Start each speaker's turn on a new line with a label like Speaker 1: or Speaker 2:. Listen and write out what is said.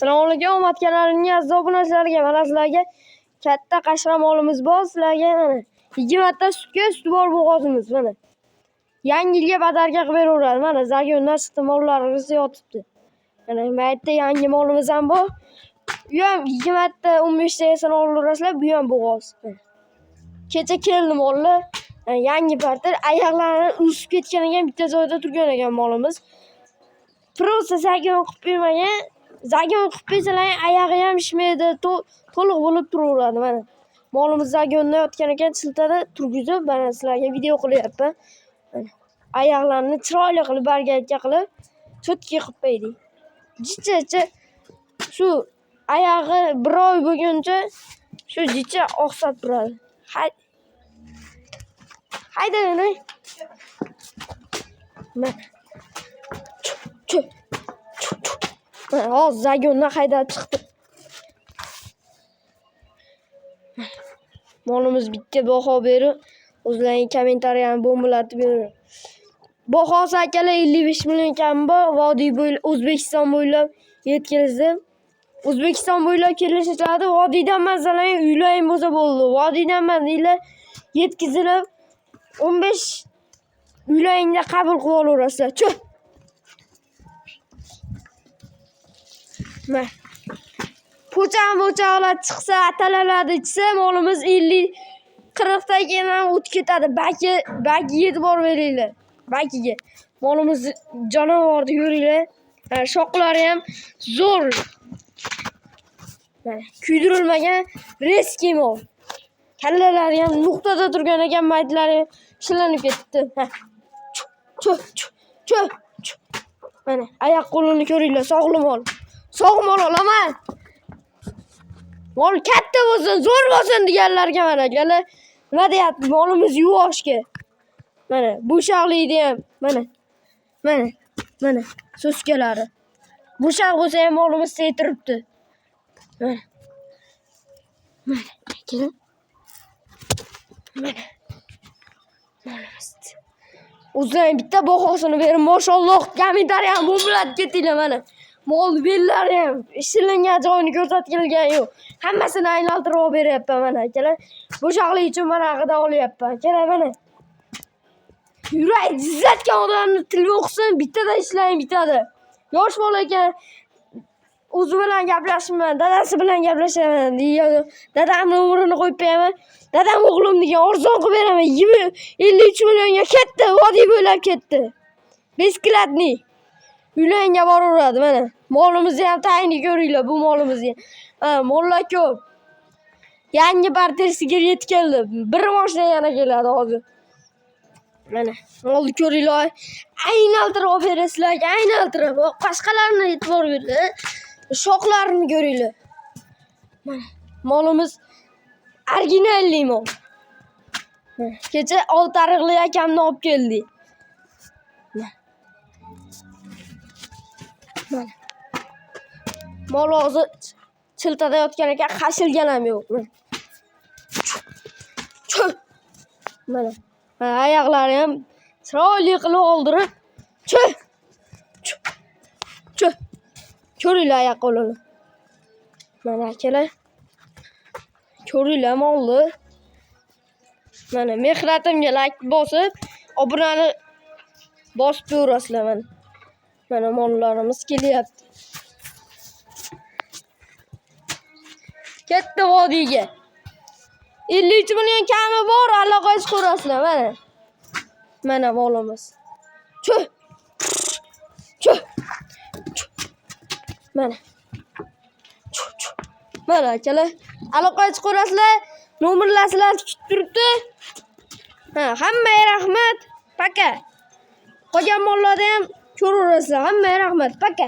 Speaker 1: Assalomu alaykum, Omad kanalining aziz obunachilariga, mana sizlarga katta qashqa molimiz bor. Sizlarga mana 20 ta sutga suti bor bo'g'ozimiz mana. Yangi yilga badarga qilib beraveradi. Mana zagondan chiqdi, mollarimiz yotibdi. Mana bu yerda yangi molimiz ham bor. Bu ham 20 ta 15 ta yasana olaverasizlar, bu ham bo'g'oz. Kecha keldi mollar. Yangi partir oyoqlari usib ketgan ekan, bitta joyda turgan ekan molimiz. Prosta zagon qilib bermagan. Zagon qilib bersalar oyog'i ham ishmaydi, to'liq bo'lib turaveradi mana. Molimiz zagonda yotgan ekan, chiltada turgizib, mana sizlarga video qilyapman. Mana oyoqlarini chiroyli qilib bargatga qilib, cho'tki qilib berdik. Jicha shu oyog'i bir oy bo'lguncha shu jicha oqsab turadi. Hayda mana. Hozir zagondan haydab chiqdi. Molimiz bitta baho berib, o'zlaring kommentariyani bombalatib bering. Bahosi akalar 55 million kam bor, vodiy bo'ylab O'zbekiston bo'ylab yetkazdi. O'zbekiston bo'ylab kelishadi, vodiydan masalan uylaring bo'lsa bo'ldi. Vodiydan mazanglar yetkazilib 15 uylaringda qabul qilib olaverasizlar. Po'cha chiqsa, atalanadi ichsa, molimiz 50-40 ta keyin o'tib ketadi. Baki yetib borib beringlar. Bakiga. Molimiz janovorni ko'ringlar. Shoqlari ham zo'r. Mana kuydirilmagan reski mol. Kallalari ham nuqtada turgan ekan, maytlari shilinib ketdi. Mana oyoq qo'lini ko'ringlar, sog'lom mol. Sog' mol olaman. Mol katta bo'lsin, zo'r bo'lsin deganlarga mana kelar. Nima deyapti? Molimiz yuvoshga. Mana bo'shaqlikda ham mana so'skalari. Bo'shaq bo'lsa ham molimiz setiribdi. Mana. O'zlaring bitta bahosini berin, mashalloh, kommentariy ham bo'mlatib ketinglar mana. Mol bellari ham ishilingan joyini ko'rsatilgan yo'q. Hammasini aylantirib beryapman mana akalar. Bo'shaqlik uchun mana haqida olyapman. Akalar mana. Yurak jizzatgan odamni til o'qisin, bittada ishlang bitadi. Yosh bola ekan, o'zi bilan gaplashmayman, dadasi bilan gaplashaman deydi. Dadamning umrini qo'yib beraman. Dadam o'g'lim degan arzon qilib beraman. 53 millionga ketdi, vodiy bo'ylab ketdi. Besklatni. Uylarga boraveradi mana. Molimizni ham tayinli ko'ringlar, bu molimizni. Mollar ko'p. Yangi partir sigir yetib keldi. Bir moshina yana keladi hozir. Mana, molni ko'ringlar. Aynaltirib berasizlar, aynaltirib. Qashqalarni e'tibor beringlar. Shoqlarini ko'ringlar. Mana, molimiz originalli mol. Kecha Oltariqli akamni olib keldik. Mana. Mol hozir chiltada yotgan ekan, qashilgan ham yo'q. Mana. Oyoqlari ham chiroyli qilib oldirib. Ko'ringlar oyoq qo'lini. Mana akalar. Ko'ringlar molni. Mana mehnatimga like bosib, obunani bosib ko'rasizlar mana. Mana mollarimiz kelyapti. Katta vodiyga. 53 million kami bor, aloqasi ko'rasizlar mana. Mana molimiz. Mana. Mana akalar, aloqasi ko'rasizlar, nomerlasizlar kutib turibdi. Hammaga rahmat. Paka. Qolgan mollarda ham ko'raverasizlar. Hammaga rahmat. Paka.